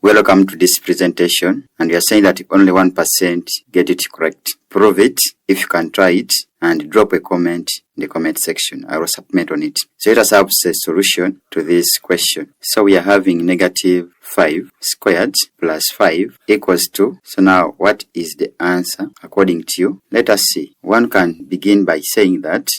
Welcome to this presentation, and we are saying that only 1% get it correct. Prove it if you can try it, and drop a comment in the comment section. I will submit on it. So let us have a solution to this question. So we are having negative 5 squared plus 5 equals to. So now what is the answer according to you? Let us see. One can begin by saying that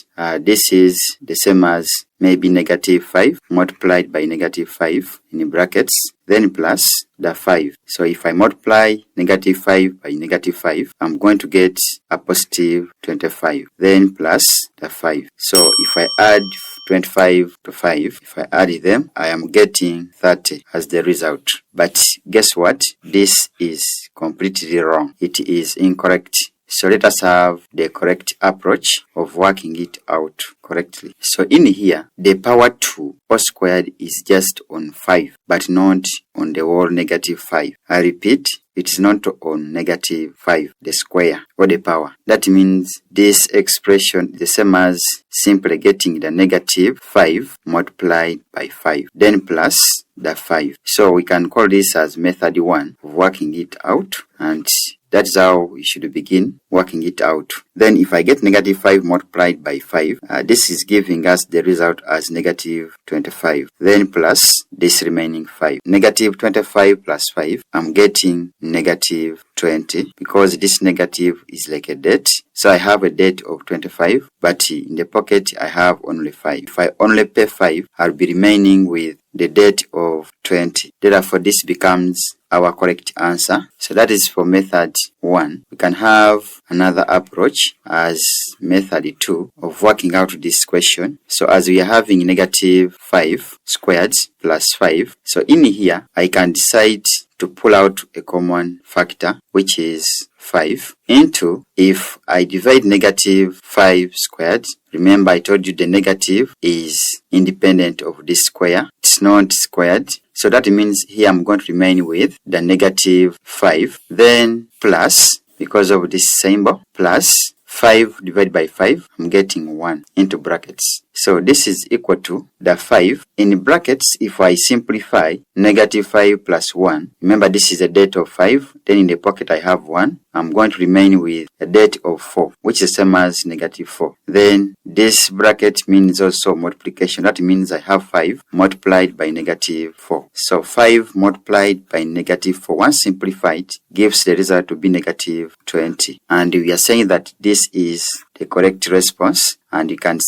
this is the same as maybe negative 5 multiplied by negative 5 in brackets, then plus the 5. So if I multiply negative 5 by negative 5, I'm going to get a positive 25, then plus the 5. So if I add 25 to 5, if I add them, I am getting 30 as the result. But guess what? This is completely wrong. It is incorrect. So let us have the correct approach of working it out correctly. So in here, the power 2 all squared is just on 5, but not on the whole negative 5. I repeat, it is not on negative 5, the square or the power. That means this expression is the same as simply getting the negative 5 multiplied by 5, then plus the 5. So we can call this as method 1 of working it out, and that's how we should begin working it out. Then if I get negative 5 multiplied by 5, this is giving us the result as negative 25. Then plus this remaining 5. Negative 25 plus 5, I'm getting negative 20, because this negative is like a debt. So I have a debt of 25, but in the pocket I have only 5. If I only pay 5, I'll be remaining with the debt of 20. Therefore, this becomes our correct answer. So that is for method 1. We can have another approach as method 2 of working out this question. So as we are having negative 5 squared plus 5, so in here I can decide to pull out a common factor, which is 5, into, if I divide negative 5 squared, remember I told you the negative is independent of this square, it's not squared. So that means here I'm going to remain with the negative 5, then plus, because of this symbol, plus 5 divided by 5, I'm getting 1 into brackets. So this is equal to the 5. In brackets, if I simplify negative 5 plus 1, remember this is a debt of 5, then in the pocket I have 1. I'm going to remain with a debt of 4, which is the same as negative 4. Then this bracket means also multiplication. That means I have 5 multiplied by negative 4. So 5 multiplied by negative 4, once simplified, gives the result to be negative 20. And we are saying that this is the correct response, and you can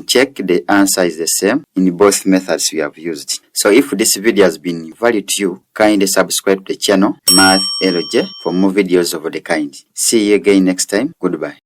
check the answer is the same in both methods we have used. So if this video has been valuable to you, kindly subscribe to the channel MATHL.J for more videos of the kind. See you again next time. Goodbye.